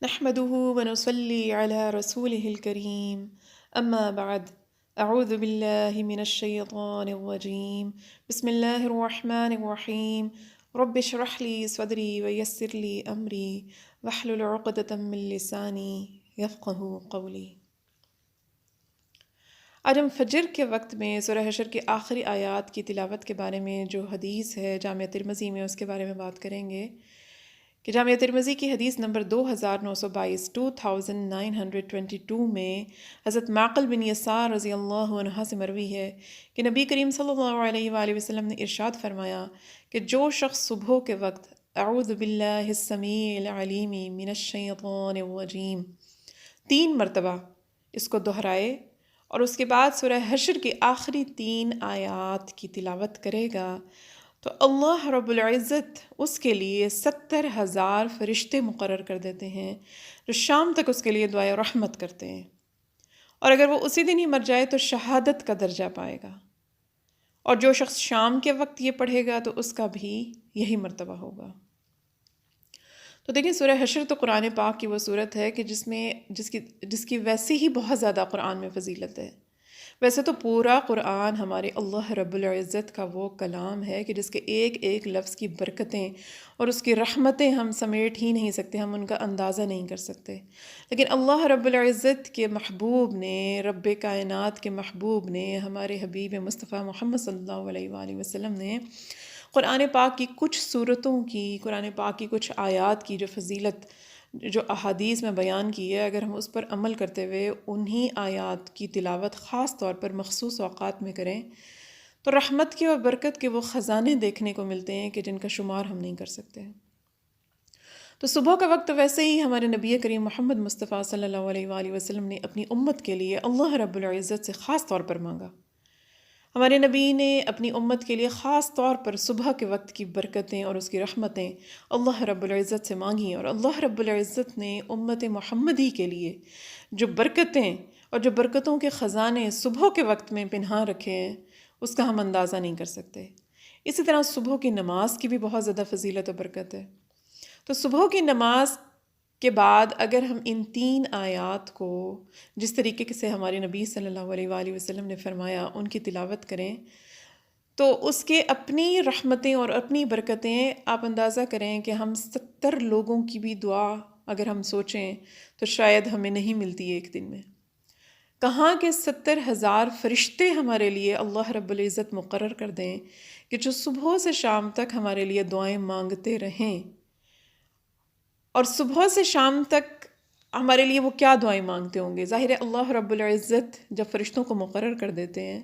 نحمده ونصلي على رسوله الكريم أما بعد أعوذ بالله من الشيطان الرجيم بسم الله الرحمن الرحيم رب اشرح لي صدري ويسر لي أمري واحلل عقدة من لساني يفقهوا قولي۔ آج ہم فجر کے وقت میں سورہ حشر کی آخری آیات کی تلاوت کے بارے میں جو حدیث ہے جامعہ ترمذی میں اس کے بارے میں بات کریں گے کہ جامعہ ترمذی کی حدیث نمبر 2922 2922 میں حضرت معقل بن یسار رضی اللہ عنہ سے مروی ہے کہ نبی کریم صلی اللہ علیہ وآلہ وسلم نے ارشاد فرمایا کہ جو شخص صبح کے وقت اعوذ باللہ السمیع العلیم من الشیطان الرجیم 3 مرتبہ اس کو دہرائے اور اس کے بعد سورہ حشر کی آخری 3 آیات کی تلاوت کرے گا تو اللہ رب العزت اس کے لیے 70,000 فرشتے مقرر کر دیتے ہیں جو شام تک اس کے لیے دعائے رحمت کرتے ہیں، اور اگر وہ اسی دن ہی مر جائے تو شہادت کا درجہ پائے گا، اور جو شخص شام کے وقت یہ پڑھے گا تو اس کا بھی یہی مرتبہ ہوگا۔ تو دیکھیں سورہ حشر تو قرآن پاک کی وہ صورت ہے کہ جس کی ویسے ہی بہت زیادہ قرآن میں فضیلت ہے۔ ویسے تو پورا قرآن ہمارے اللہ رب العزت کا وہ کلام ہے کہ جس کے ایک ایک لفظ کی برکتیں اور اس کی رحمتیں ہم سمیٹ ہی نہیں سکتے، ہم ان کا اندازہ نہیں کر سکتے، لیکن اللہ رب العزت کے محبوب نے، رب کائنات کے محبوب نے، ہمارے حبیب مصطفیٰ محمد صلی اللہ علیہ وآلہ وسلم نے قرآن پاک کی کچھ صورتوں کی، قرآن پاک کی کچھ آیات کی جو فضیلت جو احادیث میں بیان کی ہے، اگر ہم اس پر عمل کرتے ہوئے انہی آیات کی تلاوت خاص طور پر مخصوص اوقات میں کریں تو رحمت کے اور برکت کے وہ خزانے دیکھنے کو ملتے ہیں کہ جن کا شمار ہم نہیں کر سکتے۔ تو صبح کا وقت ویسے ہی ہمارے نبی کریم محمد مصطفیٰ صلی اللہ علیہ وآلہ وسلم نے اپنی امت کے لیے اللہ رب العزت سے خاص طور پر مانگا۔ ہمارے نبی نے اپنی امت کے لیے خاص طور پر صبح کے وقت کی برکتیں اور اس کی رحمتیں اللہ رب العزت سے مانگیں، اور اللہ رب العزت نے امت محمدی کے لیے جو برکتیں اور جو برکتوں کے خزانے صبح کے وقت میں پنہاں رکھے ہیں اس کا ہم اندازہ نہیں کر سکتے۔ اسی طرح صبح کی نماز کی بھی بہت زیادہ فضیلت و برکت ہے۔ تو صبح کی نماز کے بعد اگر ہم ان 3 آیات کو جس طریقے سے ہمارے نبی صلی اللہ علیہ وآلہ وسلم نے فرمایا ان کی تلاوت کریں تو اس کے اپنی رحمتیں اور اپنی برکتیں آپ اندازہ کریں کہ ہم 70 لوگوں کی بھی دعا اگر ہم سوچیں تو شاید ہمیں نہیں ملتی ایک دن میں، کہاں کہ 70,000 فرشتے ہمارے لیے اللہ رب العزت مقرر کر دیں کہ جو صبح سے شام تک ہمارے لیے دعائیں مانگتے رہیں، اور صبح سے شام تک ہمارے لیے وہ کیا دعائیں مانگتے ہوں گے۔ ظاہر ہے اللہ رب العزت جب فرشتوں کو مقرر کر دیتے ہیں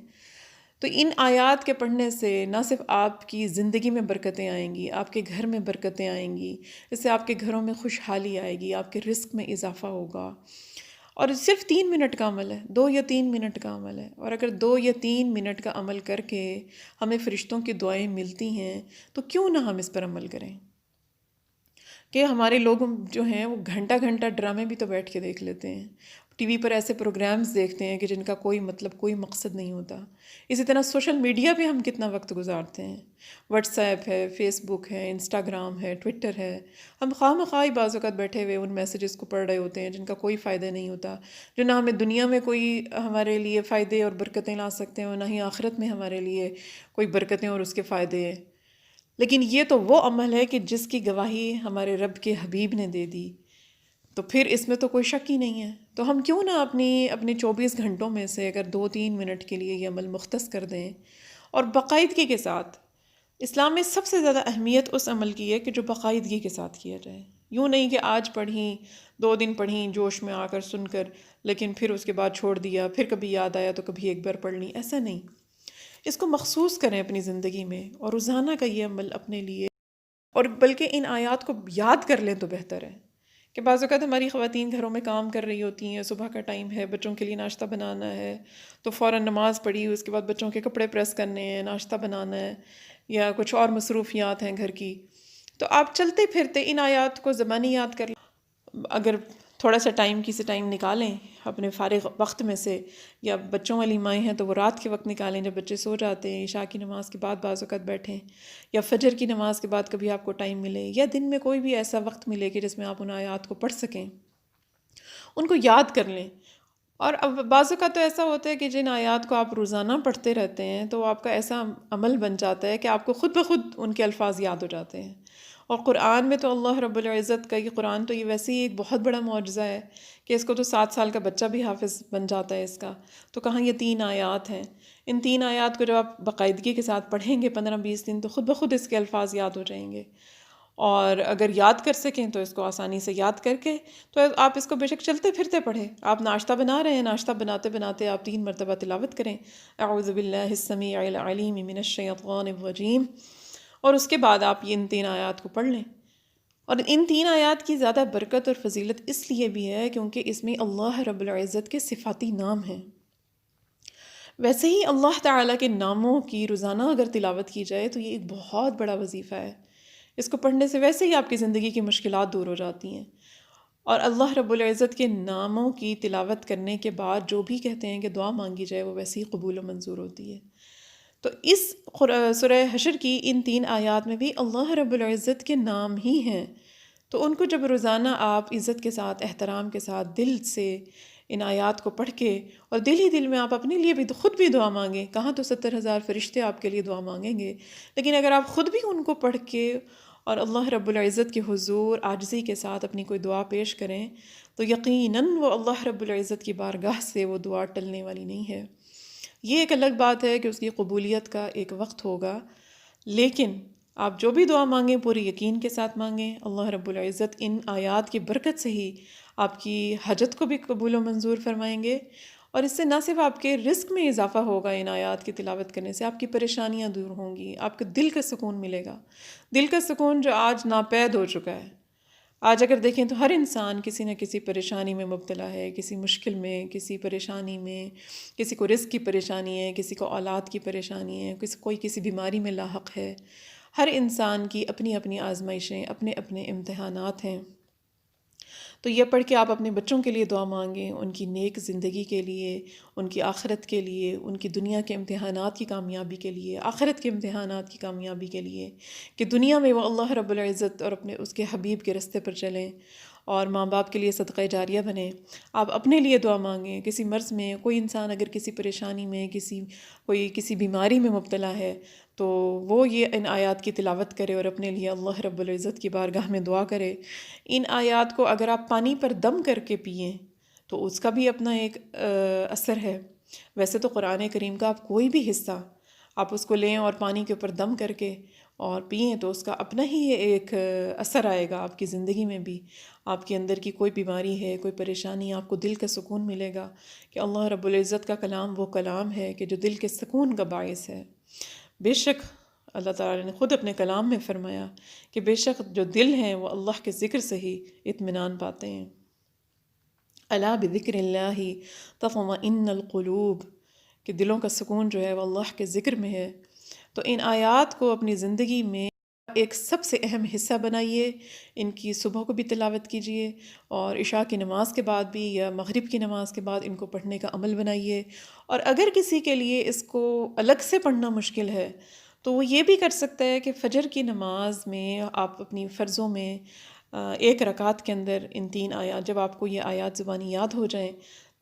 تو ان آیات کے پڑھنے سے نہ صرف آپ کی زندگی میں برکتیں آئیں گی، آپ کے گھر میں برکتیں آئیں گی، اس سے آپ کے گھروں میں خوشحالی آئے گی، آپ کے رزق میں اضافہ ہوگا، اور صرف 3 منٹ کا عمل ہے، 2 یا 3 منٹ کا عمل ہے، اور اگر 2 یا 3 منٹ کا عمل کر کے ہمیں فرشتوں کی دعائیں ملتی ہیں تو کیوں نہ ہم اس پر عمل کریں۔ کہ ہمارے لوگ جو ہیں وہ گھنٹہ گھنٹہ ڈرامے بھی تو بیٹھ کے دیکھ لیتے ہیں، ٹی وی پر ایسے پروگرامز دیکھتے ہیں کہ جن کا کوئی مطلب کوئی مقصد نہیں ہوتا۔ اسی طرح سوشل میڈیا پہ ہم کتنا وقت گزارتے ہیں، واٹس ایپ ہے، فیس بک ہے، انسٹاگرام ہے، ٹویٹر ہے، ہم خواہ مخواہ بعض اوقات بیٹھے ہوئے ان میسیجز کو پڑھ رہے ہوتے ہیں جن کا کوئی فائدہ نہیں ہوتا، جو نہ ہمیں دنیا میں کوئی ہمارے لیے فائدے اور برکتیں لا سکتے ہیں اور نہ ہی آخرت میں ہمارے لیے کوئی برکتیں اور اس کے فائدے ہیں۔ لیکن یہ تو وہ عمل ہے کہ جس کی گواہی ہمارے رب کے حبیب نے دے دی، تو پھر اس میں تو کوئی شک ہی نہیں ہے۔ تو ہم کیوں نہ اپنے 24 گھنٹوں میں سے اگر 2-3 منٹ کے لیے یہ عمل مختص کر دیں، اور باقاعدگی کے ساتھ۔ اسلام میں سب سے زیادہ اہمیت اس عمل کی ہے کہ جو باقاعدگی کے ساتھ کیا جائے، یوں نہیں کہ آج پڑھیں، 2 دن پڑھیں جوش میں آ کر سن کر، لیکن پھر اس کے بعد چھوڑ دیا، پھر کبھی یاد آیا تو کبھی ایک بار پڑھ لی، ایسا نہیں۔ اس کو مخصوص کریں اپنی زندگی میں، اور روزانہ کا یہ عمل اپنے لیے، اور بلکہ ان آیات کو یاد کر لیں تو بہتر ہے۔ کہ بعض اوقات ہماری خواتین گھروں میں کام کر رہی ہوتی ہیں، صبح کا ٹائم ہے، بچوں کے لیے ناشتہ بنانا ہے، تو فوراً نماز پڑھی، اس کے بعد بچوں کے کپڑے پریس کرنے ہیں، ناشتہ بنانا ہے، یا کچھ اور مصروفیات ہیں گھر کی، تو آپ چلتے پھرتے ان آیات کو زبانی یاد کر لیں۔ اگر تھوڑا سا ٹائم کسی ٹائم نکالیں اپنے فارغ وقت میں سے، یا بچوں والی مائیں ہیں تو وہ رات کے وقت نکالیں جب بچے سو جاتے ہیں، عشاء کی نماز کے بعد بعض اوقات بیٹھیں، یا فجر کی نماز کے بعد کبھی آپ کو ٹائم ملے، یا دن میں کوئی بھی ایسا وقت ملے کہ جس میں آپ ان آیات کو پڑھ سکیں، ان کو یاد کر لیں۔ اور اب بعض اوقات تو ایسا ہوتا ہے کہ جن آیات کو آپ روزانہ پڑھتے رہتے ہیں تو آپ کا ایسا عمل بن جاتا ہے کہ آپ کو خود بخود ان کے الفاظ یاد ہو جاتے ہیں۔ اور قرآن میں تو اللہ رب العزت کا یہ قرآن تو یہ ویسے ہی ایک بہت بڑا معجزہ ہے کہ اس کو تو 7 سال کا بچہ بھی حافظ بن جاتا ہے اس کا۔ تو کہاں یہ 3 آیات ہیں، ان 3 آیات کو جب آپ باقاعدگی کے ساتھ پڑھیں گے 15-20 دن تو خود بخود اس کے الفاظ یاد ہو جائیں گے۔ اور اگر یاد کر سکیں تو اس کو آسانی سے یاد کر کے تو آپ اس کو بے شک چلتے پھرتے پڑھیں۔ آپ ناشتہ بنا رہے ہیں، ناشتہ بناتے بناتے آپ 3 مرتبہ تلاوت کریں، اعوذ باللہ السمیع العلیم من الشیطان الرجیم، اور اس کے بعد آپ ان 3 آیات کو پڑھ لیں۔ اور ان 3 آیات کی زیادہ برکت اور فضیلت اس لیے بھی ہے کیونکہ اس میں اللہ رب العزت کے صفاتی نام ہیں۔ ویسے ہی اللہ تعالیٰ کے ناموں کی روزانہ اگر تلاوت کی جائے تو یہ ایک بہت بڑا وظیفہ ہے۔ اس کو پڑھنے سے ویسے ہی آپ کی زندگی کی مشکلات دور ہو جاتی ہیں، اور اللہ رب العزت کے ناموں کی تلاوت کرنے کے بعد جو بھی کہتے ہیں کہ دعا مانگی جائے وہ ویسے ہی قبول و منظور ہوتی ہے۔ تو اس سورہ حشر کی ان 3 آیات میں بھی اللہ رب العزت کے نام ہی ہیں، تو ان کو جب روزانہ آپ عزت کے ساتھ، احترام کے ساتھ، دل سے ان آیات کو پڑھ کے، اور دل ہی دل میں آپ اپنے لیے بھی خود بھی دعا مانگیں، کہاں تو 70,000 فرشتے آپ کے لیے دعا مانگیں گے، لیکن اگر آپ خود بھی ان کو پڑھ کے اور اللہ رب العزت کے حضور عاجزی کے ساتھ اپنی کوئی دعا پیش کریں تو یقیناً وہ اللہ رب العزت کی بارگاہ سے وہ دعا ٹلنے والی نہیں ہے۔ یہ ایک الگ بات ہے کہ اس کی قبولیت کا ایک وقت ہوگا، لیکن آپ جو بھی دعا مانگیں پوری یقین کے ساتھ مانگیں، اللہ رب العزت ان آیات کی برکت سے ہی آپ کی حاجت کو بھی قبول و منظور فرمائیں گے، اور اس سے نہ صرف آپ کے رزق میں اضافہ ہوگا، ان آیات کی تلاوت کرنے سے آپ کی پریشانیاں دور ہوں گی، آپ کے دل کا سکون ملے گا، دل کا سکون جو آج ناپید ہو چکا ہے۔ آج اگر دیکھیں تو ہر انسان کسی نہ کسی پریشانی میں مبتلا ہے، کسی مشکل میں، کسی پریشانی میں، کسی کو رزق کی پریشانی ہے، کسی کو اولاد کی پریشانی ہے، کوئی کسی بیماری میں لاحق ہے۔ ہر انسان کی اپنی اپنی آزمائشیں، اپنے اپنے امتحانات ہیں۔ تو یہ پڑھ کے آپ اپنے بچوں کے لیے دعا مانگیں، ان کی نیک زندگی کے لیے، ان کی آخرت کے لیے، ان کی دنیا کے امتحانات کی کامیابی کے لیے، آخرت کے امتحانات کی کامیابی کے لیے، کہ دنیا میں وہ اللہ رب العزت اور اس کے حبیب کے رستے پر چلیں، اور ماں باپ کے لیے صدقہ جاریہ بنیں۔ آپ اپنے لیے دعا مانگیں، کسی مرض میں، کوئی انسان اگر کسی پریشانی میں، کسی بیماری میں مبتلا ہے تو وہ یہ ان آیات کی تلاوت کرے اور اپنے لیے اللہ رب العزت کی بارگاہ میں دعا کرے۔ ان آیات کو اگر آپ پانی پر دم کر کے پئیں تو اس کا بھی اپنا ایک اثر ہے۔ ویسے تو قرآن کریم کا آپ کوئی بھی حصہ آپ اس کو لیں اور پانی کے اوپر دم کر کے اور پئیں تو اس کا اپنا ہی ایک اثر آئے گا آپ کی زندگی میں بھی۔ آپ کے اندر کی کوئی بیماری ہے، کوئی پریشانی، آپ کو دل کا سکون ملے گا کہ اللہ رب العزت کا کلام وہ کلام ہے کہ جو دل کے سکون کا باعث ہے۔ بے شک اللہ تعالیٰ نے خود اپنے کلام میں فرمایا کہ بے شک جو دل ہیں وہ اللہ کے ذکر سے ہی اطمینان پاتے ہیں۔ الا بذکر اللہ تطمئن القلوب، کہ دلوں کا سکون جو ہے وہ اللہ کے ذکر میں ہے۔ تو ان آیات کو اپنی زندگی میں ایک سب سے اہم حصہ بنائیے، ان کی صبح کو بھی تلاوت کیجیے، اور عشاء کی نماز کے بعد بھی یا مغرب کی نماز کے بعد ان کو پڑھنے کا عمل بنائیے۔ اور اگر کسی کے لیے اس کو الگ سے پڑھنا مشکل ہے تو وہ یہ بھی کر سکتا ہے کہ فجر کی نماز میں آپ اپنی فرضوں میں 1 رکعت کے اندر ان 3 آیات، جب آپ کو یہ آیات زبانی یاد ہو جائیں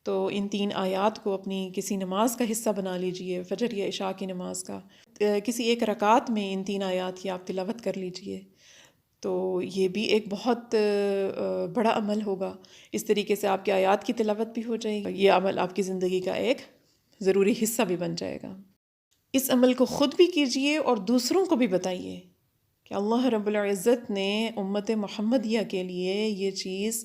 تو ان 3 آیات کو اپنی کسی نماز کا حصہ بنا لیجئے، فجر یا عشاء کی نماز کا، کسی 1 رکعت میں ان 3 آیات کی آپ تلاوت کر لیجئے، تو یہ بھی ایک بہت بڑا عمل ہوگا۔ اس طریقے سے آپ کی آیات کی تلاوت بھی ہو جائے گی، یہ عمل آپ کی زندگی کا ایک ضروری حصہ بھی بن جائے گا۔ اس عمل کو خود بھی کیجئے اور دوسروں کو بھی بتائیے کہ اللہ رب العزت نے امت محمدیہ کے لیے یہ چیز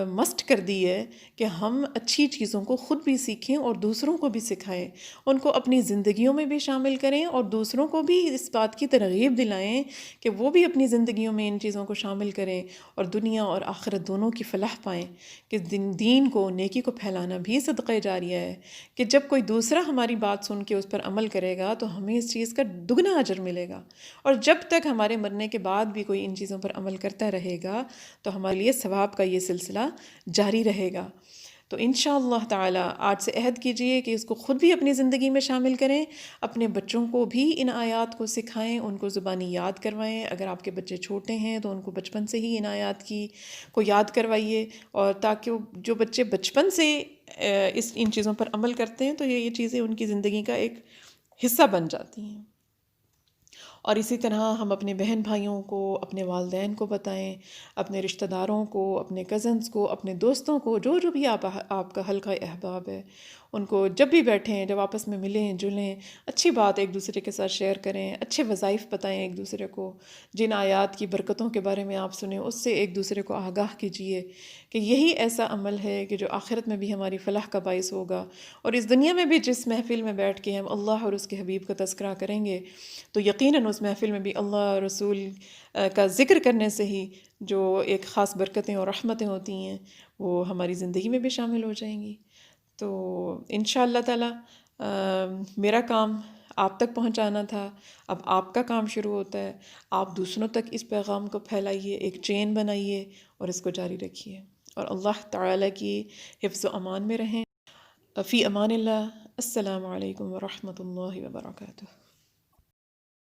مسٹ کر دی ہے کہ ہم اچھی چیزوں کو خود بھی سیکھیں اور دوسروں کو بھی سکھائیں، ان کو اپنی زندگیوں میں بھی شامل کریں اور دوسروں کو بھی اس بات کی ترغیب دلائیں کہ وہ بھی اپنی زندگیوں میں ان چیزوں کو شامل کریں اور دنیا اور آخرت دونوں کی فلاح پائیں۔ کہ دین کو، نیکی کو پھیلانا بھی صدقہ جاریہ ہے، کہ جب کوئی دوسرا ہماری بات سن کے اس پر عمل کرے گا تو ہمیں اس چیز کا دگنا اجر ملے گا، اور جب تک ہمارے مرنے کے بعد بھی کوئی ان چیزوں پر عمل کرتا رہے گا تو ہمارے لیے ثواب کا یہ سلسلہ جاری رہے گا۔ تو انشاءاللہ تعالی آج سے عہد کیجئے کہ اس کو خود بھی اپنی زندگی میں شامل کریں، اپنے بچوں کو بھی ان آیات کو سکھائیں، ان کو زبانی یاد کروائیں۔ اگر آپ کے بچے چھوٹے ہیں تو ان کو بچپن سے ہی ان آیات کو یاد کروائیے، اور تاکہ جو بچے بچپن سے ان چیزوں پر عمل کرتے ہیں تو یہ چیزیں ان کی زندگی کا ایک حصہ بن جاتی ہیں۔ اور اسی طرح ہم اپنے بہن بھائیوں کو، اپنے والدین کو بتائیں، اپنے رشتہ داروں کو، اپنے کزنز کو، اپنے دوستوں کو، جو بھی آپ کا حلقہ احباب ہے، ان کو جب بھی بیٹھیں، جب آپس میں ملیں جلیں، اچھی بات ایک دوسرے کے ساتھ شیئر کریں، اچھے وظائف بتائیں ایک دوسرے کو، جن آیات کی برکتوں کے بارے میں آپ سنیں اس سے ایک دوسرے کو آگاہ کیجئے کہ یہی ایسا عمل ہے کہ جو آخرت میں بھی ہماری فلاح کا باعث ہوگا، اور اس دنیا میں بھی جس محفل میں بیٹھ کے ہم اللہ اور اس کے حبیب کا تذکرہ کریں گے تو یقیناً اس محفل میں بھی اللہ اور رسول کا ذکر کرنے سے ہی جو ایک خاص برکتیں اور رحمتیں ہوتی ہیں وہ ہماری زندگی میں بھی شامل ہو جائیں گی۔ تو انشاءاللہ تعالی میرا کام آپ تک پہنچانا تھا، اب آپ کا کام شروع ہوتا ہے۔ آپ دوسروں تک اس پیغام کو پھیلائیے، ایک چین بنائیے اور اس کو جاری رکھیے، اور اللہ تعالی کی حفظ و امان میں رہیں۔ فی امان اللہ۔ السلام علیکم ورحمۃ اللہ وبرکاتہ۔